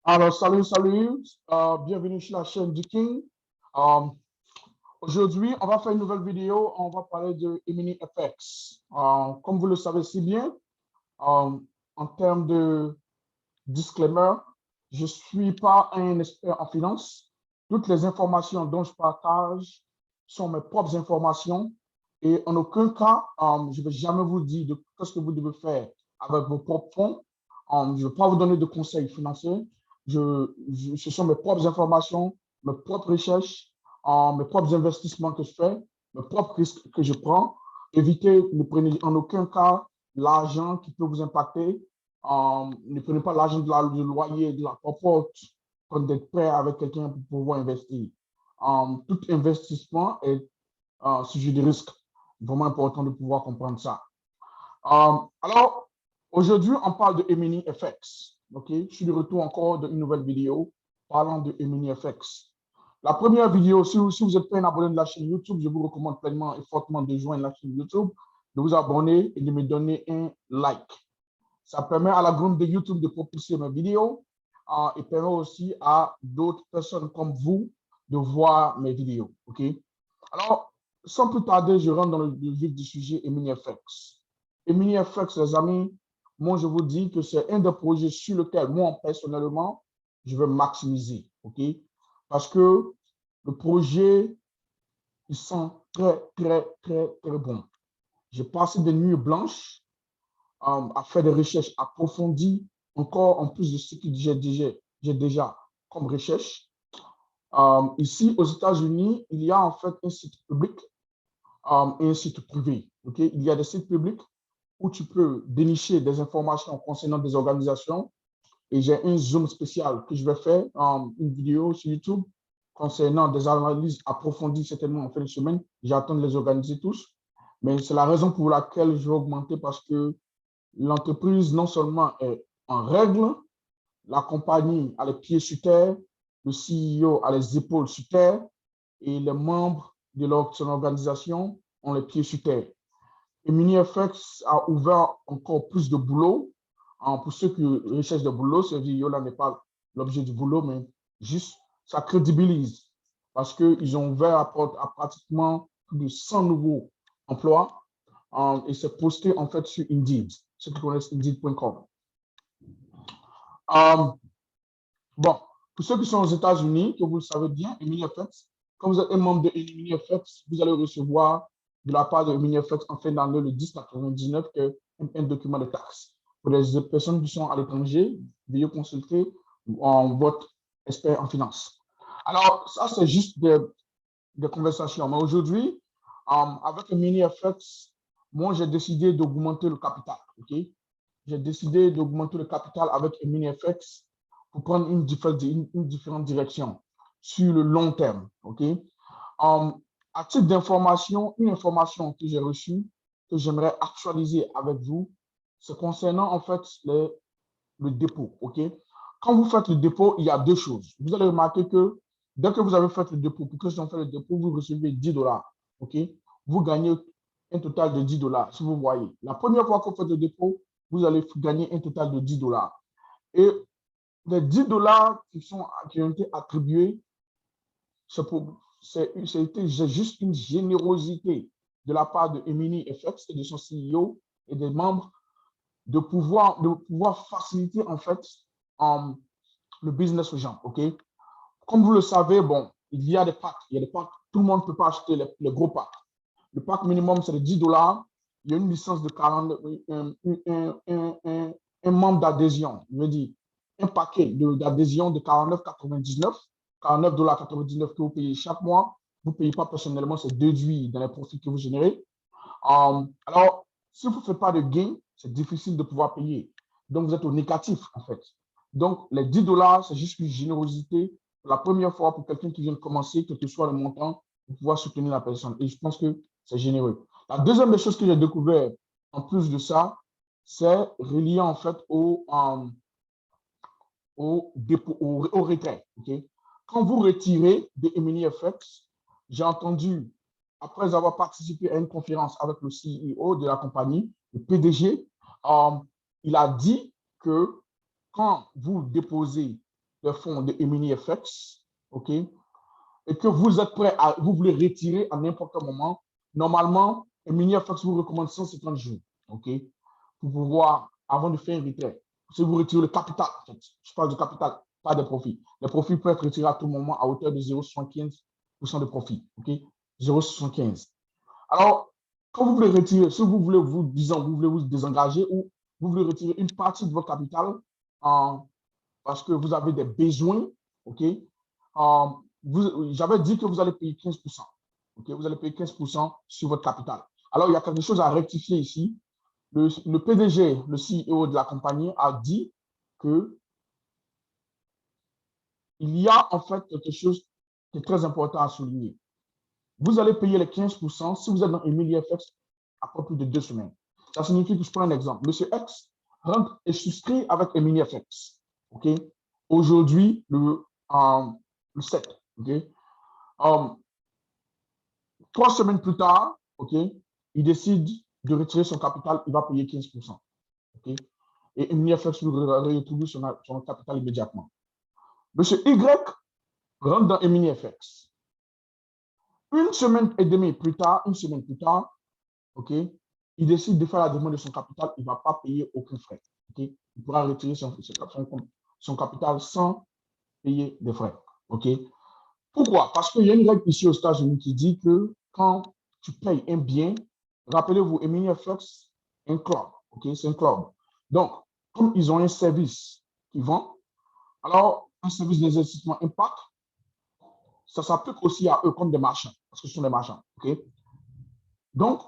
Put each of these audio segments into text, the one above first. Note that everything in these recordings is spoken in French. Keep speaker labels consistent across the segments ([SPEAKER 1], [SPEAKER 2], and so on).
[SPEAKER 1] Alors, salut, bienvenue sur la chaîne du King. Euh, Aujourd'hui, on va faire une nouvelle vidéo, on va parler de Emini FX. Comme vous le savez si bien, euh, en termes de disclaimer, je ne suis pas un expert en finance. Toutes les informations dont je partage sont mes propres informations et en aucun cas, je ne vais jamais vous dire de ce que vous devez faire avec vos propres fonds. Je ne vais pas vous donner de conseils financiers. Ce sont mes propres informations, mes propres recherches, mes propres investissements que je fais, mes propres risques que je prends. Évitez, ne prenez en aucun cas l'argent qui peut vous impacter. Ne prenez pas l'argent du loyer, de la popote, quand vous êtes prêt avec quelqu'un pour pouvoir investir. Tout investissement est sujet de risque. Vraiment important de pouvoir comprendre ça. Alors, aujourd'hui, on parle de Emini FX. OK? Je suis de retour encore d'une nouvelle vidéo parlant de Emini FX. La première vidéo, si vous êtes pas un abonné de la chaîne YouTube, je vous recommande pleinement et fortement de joindre la chaîne YouTube, de vous abonner et de me donner un like. Ça permet à la groupe de YouTube de propulser mes vidéos et permet aussi à d'autres personnes comme vous de voir mes vidéos. OK? Alors, sans plus tarder, je rentre dans le vif du sujet EminiFX. EminiFX, les amis, moi, je vous dis que c'est un des projets sur lequel, moi, personnellement, je veux maximiser. OK? Parce que le projet, il sent très bon. J'ai passé des nuits blanches à faire des recherches approfondies, encore en plus de ce que j'ai déjà comme recherche. Ici, aux États-Unis, il y a en fait un site public et un site privé. Okay? Il y a des sites publics où tu peux dénicher des informations concernant des organisations. Et j'ai un Zoom spécial que je vais faire, une vidéo sur YouTube concernant des analyses approfondies, certainement en fin de semaine. J'attends de les organiser tous. Mais c'est la raison pour laquelle je vais augmenter parce que l'entreprise non seulement est en règle, la compagnie a les pieds sur terre, le CEO a les épaules sur terre et les membres de son organisation ont les pieds sur terre. Et MiniFX a ouvert encore plus de boulot. Pour ceux qui recherchent de boulot, cette vidéo-là n'est pas l'objet du boulot, mais juste ça crédibilise parce qu'ils ont ouvert à pratiquement plus de 100 nouveaux emplois et c'est posté en fait sur Indeed, ceux qui connaissent Indeed.com. Bon, pour ceux qui sont aux États-Unis, que vous le savez bien, EminiFX, quand vous êtes un membre de EminiFX, vous allez recevoir de la part de EminiFX en fin d'année le 1099, qui est un document de taxe. Pour les personnes qui sont à l'étranger, veuillez consulter votre expert en finance. Alors, ça, c'est juste des conversations. Mais aujourd'hui, avec EminiFX, moi, j'ai décidé d'augmenter le capital. Okay? J'ai décidé d'augmenter le capital avec EminiFX pour prendre une différente direction sur le long terme. Okay? À titre d'information, une information que j'ai reçue, que j'aimerais actualiser avec vous, c'est concernant en fait le dépôt. Okay? Quand vous faites le dépôt, il y a deux choses. Vous allez remarquer que dès que vous avez fait le dépôt, pour que si on fait le dépôt, vous recevez $10. Okay? Vous gagnez un total de $10, si vous voyez. La première fois que vous faites le dépôt, vous allez gagner un total de $10. Et les $10 qui ont été attribués, c'est juste une générosité de la part de Emini FX et de son CEO et des membres de pouvoir faciliter en fait le business aux gens. OK? Comme vous le savez, bon, il y a des packs. Il y a des packs. Tout le monde ne peut pas acheter les gros packs. Le pack minimum, c'est de $10. Il y a une licence de 40, un membre d'adhésion. Je veux dire, un paquet d'adhésion de 49,99, $49,99 que vous payez chaque mois. Vous ne payez pas personnellement, c'est déduit dans les profits que vous générez. Alors, si vous ne faites pas de gain, c'est difficile de pouvoir payer. Donc, vous êtes au négatif, en fait. Donc, les $10, c'est juste une générosité pour la première fois pour quelqu'un qui vient de commencer, quel que soit le montant, pour pouvoir soutenir la personne. Et je pense que c'est généreux. La deuxième des choses que j'ai découvert, en plus de ça, c'est relié en fait au retrait. Okay? Quand vous retirez de EminiFX, j'ai entendu, après avoir participé à une conférence avec le CEO de la compagnie, le PDG, il a dit que quand vous déposez les fonds de Emini FX, OK, et que vous êtes prêt vous voulez retirer à n'importe quel moment, normalement, Emini FX vous recommande 150 jours, OK, pour pouvoir, avant de faire un retrait. Si vous retirez le capital, en fait, je parle du capital, pas des profits. Les profits peuvent être retirés à tout moment à hauteur de 0,75% de profit, OK, 0,75. Alors, quand vous voulez retirer, si vous voulez vous, disons, vous voulez vous désengager ou vous voulez retirer une partie de votre capital parce que vous avez des besoins, OK, j'avais dit que vous allez payer 15%. OK, vous allez payer 15% sur votre capital. Alors, il y a quelque chose à rectifier ici. Le PDG, le CEO de la compagnie a dit que il y a en fait quelque chose qui est très important à souligner. Vous allez payer les 15% si vous êtes dans Emili FX après plus de 2 semaines. Ça signifie que je prends un exemple. Monsieur X rentre et souscrit avec Emili FX. OK? Aujourd'hui, le 7. OK? 3 semaines plus tard, OK, il décide de retirer son capital, il va payer 15%. OK? Et Emili FX lui retrouve son capital immédiatement. Monsieur Y rentre dans Emini FX. Une semaine plus tard, OK, il décide de faire la demande de son capital, il ne va pas payer aucun frais. OK? Il pourra retirer son capital sans payer des frais. OK? Pourquoi? Parce qu'il y a une règle ici aux États-Unis qui dit que quand tu payes un bien, rappelez-vous, Emini FX, un club. OK? C'est un club. Donc, comme ils ont un service qu'ils vendent, alors un service d'investissement impact, ça s'applique aussi à eux comme des marchands, parce que ce sont des marchands. OK? Donc,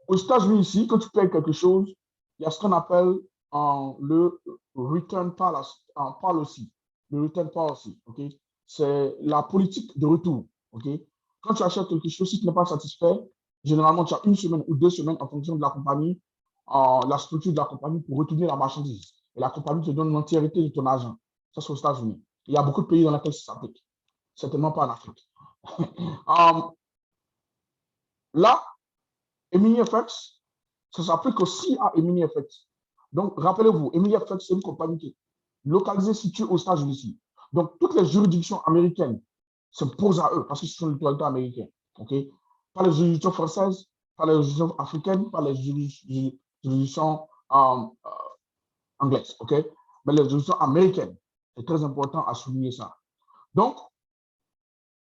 [SPEAKER 1] aux États-Unis, ici, quand tu payes quelque chose, il y a ce qu'on appelle le return policy. Le return policy, OK? C'est la politique de retour, OK? Quand tu achètes quelque chose, si tu n'es pas satisfait, généralement, tu as 1 semaine ou 2 semaines en fonction de la compagnie, la structure de la compagnie pour retourner la marchandise. Et la compagnie te donne l'entièreté de ton argent. Ça, c'est aux États-Unis. Il y a beaucoup de pays dans lesquels ça s'applique. Certainement pas en Afrique. Là, Emini FX, ça s'applique aussi à Emini FX. Donc, rappelez-vous, Emini FX, c'est une compagnie qui est localisée, située aux États-Unis. Donc, toutes les juridictions américaines s'imposent à eux parce que ce sont les autorités américaines. Okay? Pas les juridictions françaises, pas les juridictions africaines, pas les juridictions anglaises. Okay? Mais les juridictions américaines. C'est très important à souligner ça. Donc,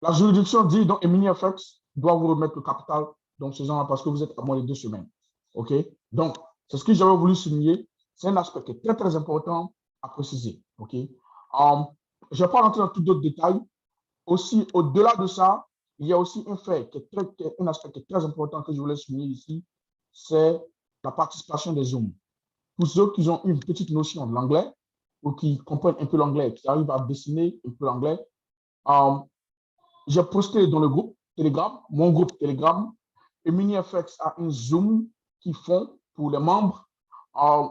[SPEAKER 1] la juridiction dit, donc, Emini FX doit vous remettre le capital dans ce genre parce que vous êtes à moins de 2 semaines. OK? Donc, c'est ce que j'avais voulu souligner. C'est un aspect qui est très, très important à préciser. OK? Je ne vais pas rentrer dans tous d'autres détails. Aussi, au-delà de ça, il y a aussi un fait, un aspect qui est très important que je voulais souligner ici, c'est la participation des Zooms. Pour ceux qui ont une petite notion de l'anglais ou qui comprennent un peu l'anglais, qui arrivent à dessiner un peu l'anglais, j'ai posté dans le groupe Telegram, mon groupe Telegram, Emini FX a un Zoom qu'ils font pour les membres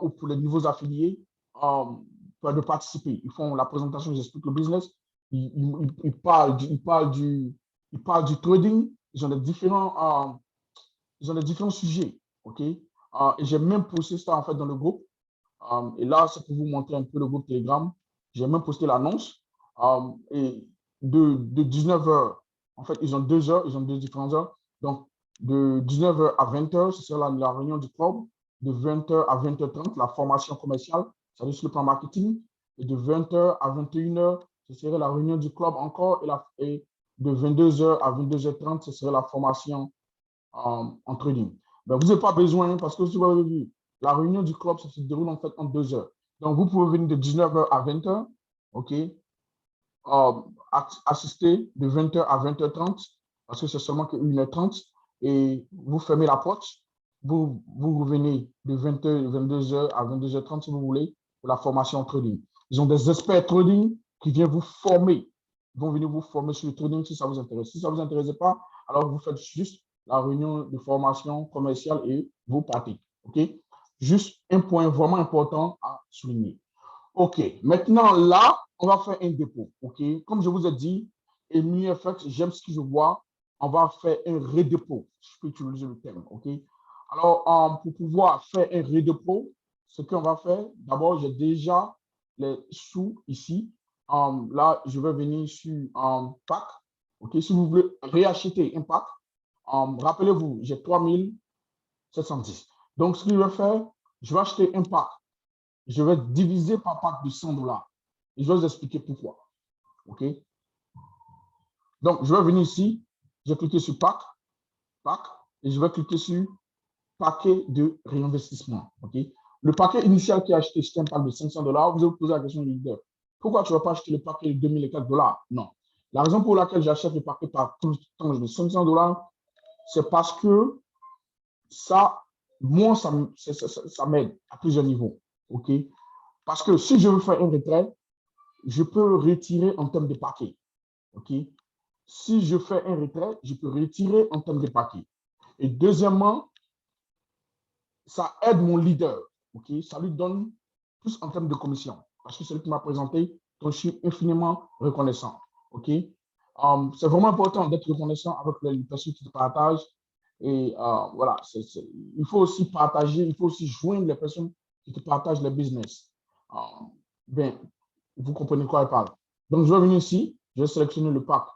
[SPEAKER 1] ou pour les nouveaux affiliés de participer. Ils font la présentation, ils expliquent le business, ils parlent du trading, ils ont des différents sujets. OK? Et j'ai même posté ça en fait dans le groupe. Et là, c'est pour vous montrer un peu le groupe Telegram. J'ai même posté l'annonce. Et de 19h, en fait, ils ont 2 heures, ils ont 2 différentes heures. Donc, de 19h à 20h, ce sera la réunion du club. De 20h à 20h30, la formation commerciale, c'est-à-dire sur le plan marketing. Et de 20h à 21h, ce serait la réunion du club encore. Et de 22h à 22h30, ce serait la formation en trading. Ben, vous n'avez pas besoin, parce que si vous avez vu, la réunion du club, ça se déroule en fait en 2 heures. Donc, vous pouvez venir de 19h à 20h, OK, assister de 20h à 20h30, parce que c'est seulement que 1h30, et vous fermez la porte, vous revenez de 20h, 22h à 22h30 si vous voulez, pour la formation en trading. Ils ont des experts trading qui viennent vous former. Ils vont venir vous former sur le trading si ça vous intéresse. Si ça ne vous intéresse pas, alors vous faites juste la réunion de formation commerciale et vous partez. OK? Juste un point vraiment important à souligner. OK. Maintenant, là, on va faire un dépôt. OK? Comme je vous ai dit, Emini FX, j'aime ce que je vois. On va faire un redépôt. Je peux utiliser le terme. OK? Alors, pour pouvoir faire un redépôt, ce qu'on va faire, d'abord, j'ai déjà les sous ici. Là, je vais venir sur pack. OK, si vous voulez réacheter un pack, rappelez-vous, j'ai 3710. Donc, ce que je vais faire, je vais acheter un pack. Je vais diviser par pack de $100. Et je vais vous expliquer pourquoi. OK? Donc, je vais venir ici, je vais cliquer sur pack, et je vais cliquer sur paquet de réinvestissement. OK? Le paquet initial qui a acheté, c'était un pack de $500. Vous allez vous poser la question, leader. Pourquoi tu ne vas pas acheter le paquet de 2004 $? Non. La raison pour laquelle j'achète le paquet par tranche de $500, c'est parce que ça, moi, ça m'aide à plusieurs niveaux. OK? Parce que si je veux faire un retrait, je peux retirer en termes de paquet. OK? Si je fais un retrait, je peux retirer en termes de paquet. Et deuxièmement, ça aide mon leader. OK? Ça lui donne plus en termes de commission. Parce que c'est lui qui m'a présenté, donc je suis infiniment reconnaissant. OK? C'est vraiment important d'être reconnaissant avec les personnes qui te partagent. Et voilà, il faut aussi partager, il faut aussi joindre les personnes qui te partagent le business. Bien, vous comprenez quoi je parle. Donc, je vais venir ici, je vais sélectionner le pack.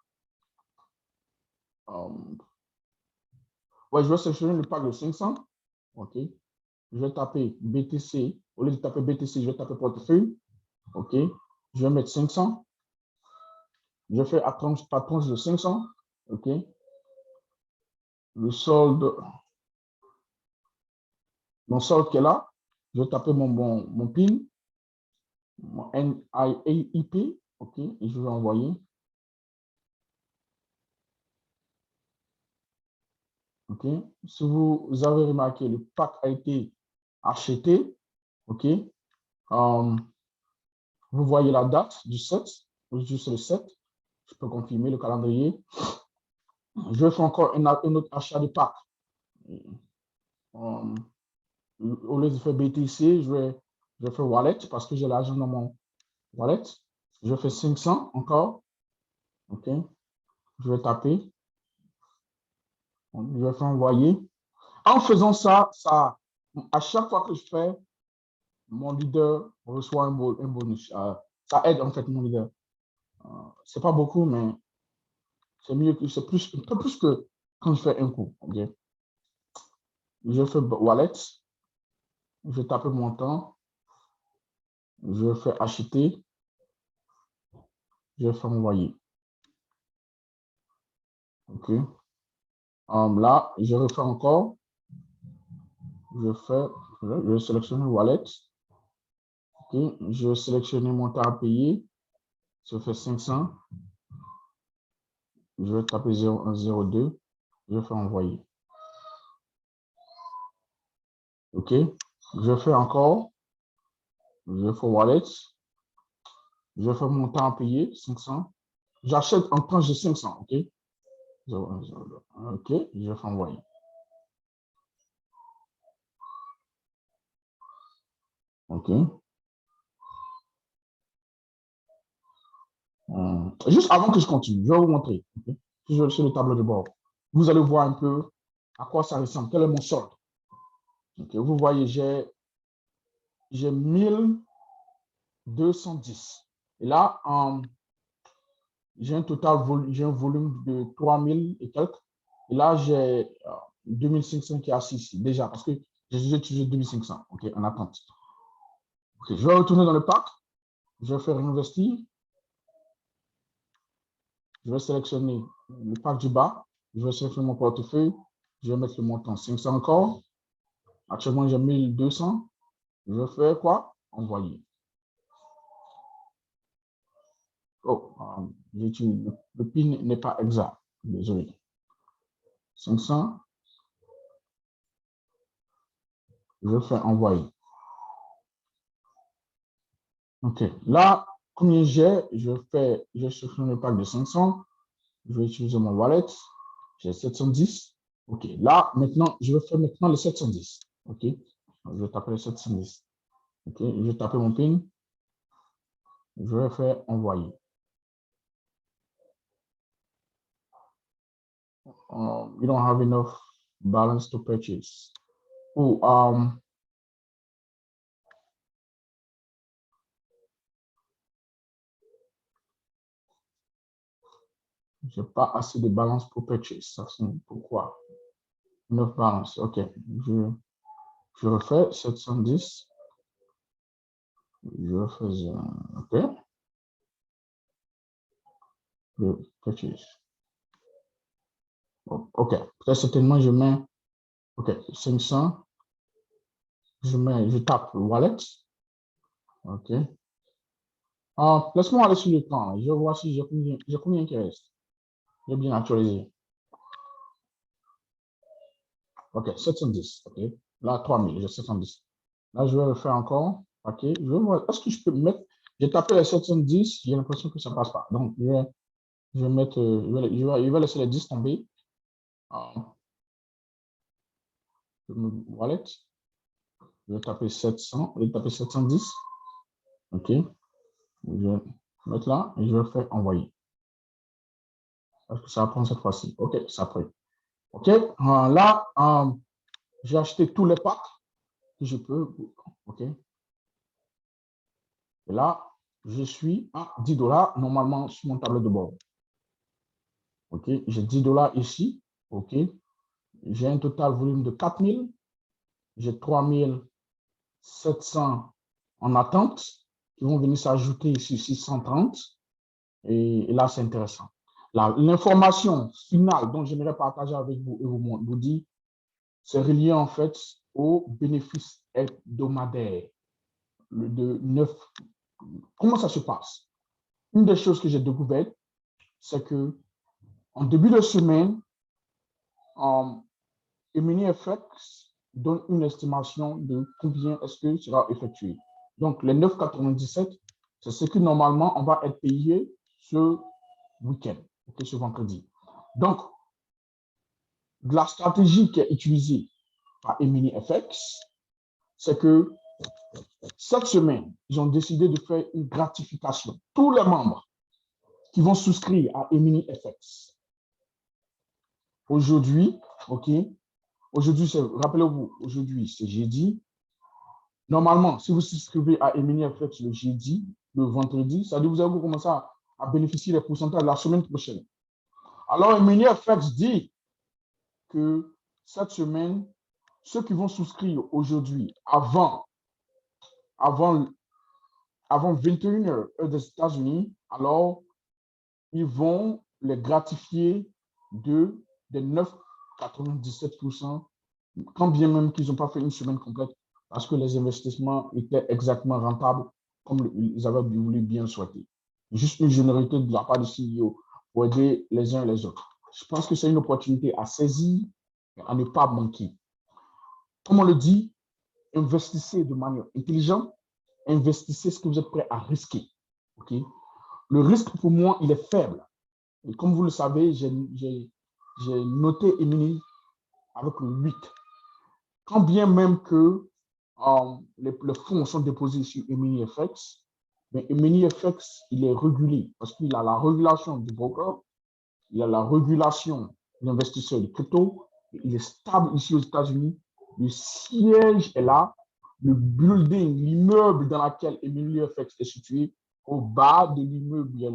[SPEAKER 1] Ouais, je vais sélectionner le pack de 500. OK. Je vais taper BTC. Au lieu de taper BTC, je vais taper portefeuille. OK. Je vais mettre 500. Je fais à tranche par tranche de 500. OK. Le solde, mon solde qui est là. Je vais taper mon PIN, mon NIAIP. OK. Et je vais envoyer. OK. Si vous avez remarqué, le pack a été acheté. OK. Vous voyez la date du 7. Juste le 7. Je peux confirmer le calendrier. Je vais faire encore un autre achat de pack. Au lieu de faire BTC, je vais faire wallet parce que j'ai l'argent dans mon wallet. Je fais 500 encore. OK. Je vais taper. Je vais faire envoyer. En faisant ça, à chaque fois que je fais, mon leader reçoit un bonus. Ça aide en fait mon leader. C'est pas beaucoup, mais c'est mieux que c'est plus, un peu plus que quand je fais un coup. OK. Je fais wallet. Je tape montant. Je fais acheter. Je fais envoyer. OK. Là, je refais encore. Je vais sélectionner wallet. OK. Je vais sélectionner montant à payer. Je fais 500. Je vais taper 0102. Je fais envoyer. OK. Je fais encore. Je fais wallet. Je fais montant à payer, 500. J'achète en tranche de 500. OK. 0102. OK. Je fais envoyer. OK. Juste avant que je continue, je vais vous montrer. Okay? Je vais sur le tableau de bord. Vous allez voir un peu à quoi ça ressemble. Quel est mon solde? Okay? Vous voyez, j'ai 1210. Et là, j'ai un volume de 3000 et quelques. Et là, j'ai 2500 qui est assis ici, déjà, parce que j'ai déjà utilisé 2500, OK, en attente. Okay, je vais retourner dans le pack. Je vais faire investir. Je vais sélectionner le pack du bas. Je vais sélectionner mon portefeuille. Je vais mettre le montant 500 encore. Actuellement, j'ai 1200. Je vais faire quoi? Envoyer. Oh, le PIN n'est pas exact. Désolé. 500. Je fais envoyer. OK. Là, combien j'ai? Je cherche le pack de 500. Je vais utiliser mon wallet. J'ai 710. OK. Là, maintenant, je vais faire maintenant le 710. OK. Je vais taper le 710. OK. Je vais taper mon PIN. Je vais faire envoyer. You don't have enough balance to purchase. Oh, Je n'ai pas assez de balance pour purchase. Ça, c'est pourquoi? 9 balance. OK. Je refais 710. Je refais. OK. Je purchase. OK. Très certainement, je mets. OK. 500. Je tape wallet. OK. Laisse-moi aller sur le temps. Je vois si j'ai combien qui reste. J'ai bien actualisé. OK, 710. OK. Là, 3000, j'ai 710. Là, je vais le faire encore. OK. Je vais voir. Est-ce que je peux mettre. J'ai tapé les 710. J'ai l'impression que ça ne passe pas. Donc, je vais mettre. Je vais laisser les 10 tomber. Wallet. Je vais taper 700. Je vais taper 710. OK. Je vais mettre là et je vais faire envoyer. Est-ce que ça va prendre cette fois-ci? OK, ça prend. OK. Là, j'ai acheté tous les packs que je peux. OK. Et là, je suis à 10 $ normalement sur mon tableau de bord. OK. J'ai 10 $ ici. OK. J'ai un total volume de 4000. J'ai 3700 en attente qui vont venir s'ajouter ici 630. Et là, c'est intéressant. L'information finale dont j'aimerais partager avec vous et vous dire, c'est relié en fait au bénéfice hebdomadaire de 9. Comment ça se passe? Une des choses que j'ai découvert, c'est que en début de semaine, EminiFX donne une estimation de combien est-ce que sera effectué. Donc, les 9,97, c'est ce que normalement on va être payé ce week-end, okay, ce vendredi. Donc, la stratégie qui est utilisée par EminiFX, c'est que cette semaine, ils ont décidé de faire une gratification. Tous les membres qui vont souscrire à EminiFX. Aujourd'hui, OK, aujourd'hui, rappelez-vous, aujourd'hui, c'est jeudi. Normalement, si vous souscrivez à EminiFX le jeudi, le vendredi, ça veut dire que vous allez commencer à bénéficier des pourcentages la semaine prochaine. Alors, EminiFX dit que cette semaine, ceux qui vont souscrire aujourd'hui avant 21h heure des États-Unis, alors ils vont les gratifier des 9,97%, quand bien même qu'ils n'ont pas fait une semaine complète, parce que les investissements étaient exactement rentables comme ils avaient voulu bien le souhaiter. Juste une générosité de la part du CEO pour aider les uns et les autres. Je pense que c'est une opportunité à saisir et à ne pas manquer. Comme on le dit, investissez de manière intelligente, investissez ce que vous êtes prêt à risquer. Okay? Le risque, pour moi, il est faible. Et comme vous le savez, j'ai noté Emini avec le 8. Quand bien même que les fonds sont déposés sur EminiFX, mais EminiFX, il est régulé parce qu'il a la régulation du broker, il a la régulation de l'investisseur de crypto, il est stable ici aux États-Unis, le siège est là, le building, l'immeuble dans lequel EminiFX est situé, au bas de l'immeuble, il y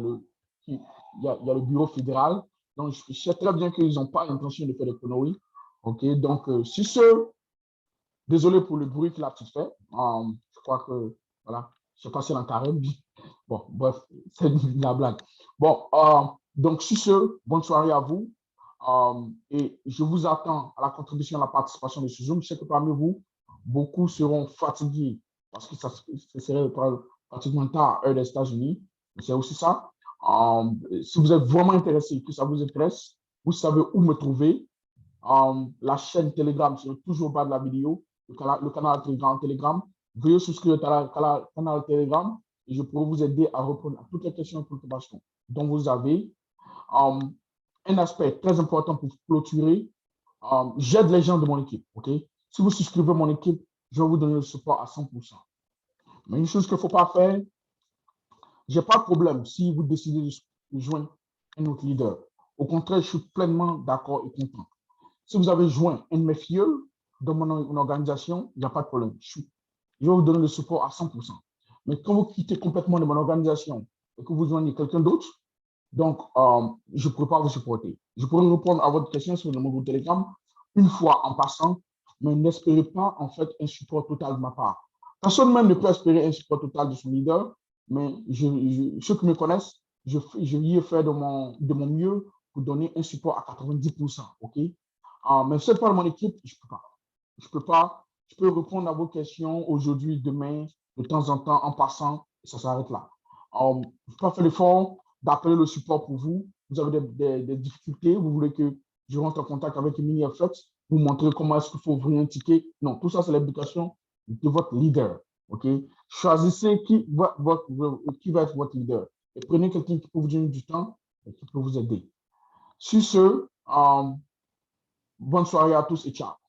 [SPEAKER 1] a le bureau fédéral. Donc, je sais très bien qu'ils n'ont pas l'intention de faire des conneries. OK, donc, si désolé pour le bruit qu'il a tout fait. Je crois que, voilà, je sais pas si carême. Bon, bref, c'est la blague. Bon, donc, sur ce, bonne soirée à vous. Et je vous attends à la contribution, à la participation de ce Zoom. Je sais que parmi vous, beaucoup seront fatigués parce que ça serait pratiquement tard, heure des États-Unis. C'est aussi ça. Si vous êtes vraiment intéressé, que ça vous intéresse, vous savez où me trouver. La chaîne Telegram sera toujours au bas de la vidéo, le canal Telegram. Veuillez souscrire au canal Telegram et je pourrai vous aider à répondre à toutes les questions et préoccupations dont vous avez. Un aspect très important pour clôturer, j'aide les gens de mon équipe. Okay? Si vous souscrivez à mon équipe, je vais vous donner le support à 100%. Mais une chose qu'il ne faut pas faire, je n'ai pas de problème si vous décidez de joindre un autre leader. Au contraire, je suis pleinement d'accord et content. Si vous avez joint un de mes filles dans mon organisation, il n'y a pas de problème. Je vais vous donner le support à 100%. Mais quand vous quittez complètement de mon organisation et que vous joignez quelqu'un d'autre, Donc, je ne pourrais pas vous supporter. Je pourrais répondre à votre question sur le mot Telegram une fois en passant, mais n'espérez pas en fait un support total de ma part. Personne même ne peut espérer un support total de son leader, mais ceux qui me connaissent, je y ai fait de mon mieux pour donner un support à 90%. OK? Mais c'est pas mon équipe, je ne peux pas. Je peux pas. Je peux répondre à vos questions aujourd'hui, demain, de temps en temps, en passant, et ça s'arrête là. Je n'ai pas fait l'effort d'appeler le support pour vous. Vous avez des difficultés, vous voulez que je rentre en contact avec MiniFX, vous montrer comment est-ce qu'il faut ouvrir un ticket. Non, tout ça, c'est l'éducation de votre leader. OK? Choisissez qui va être votre leader. Et prenez quelqu'un qui peut vous donner du temps et qui peut vous aider. Sur ce, bonne soirée à tous et ciao.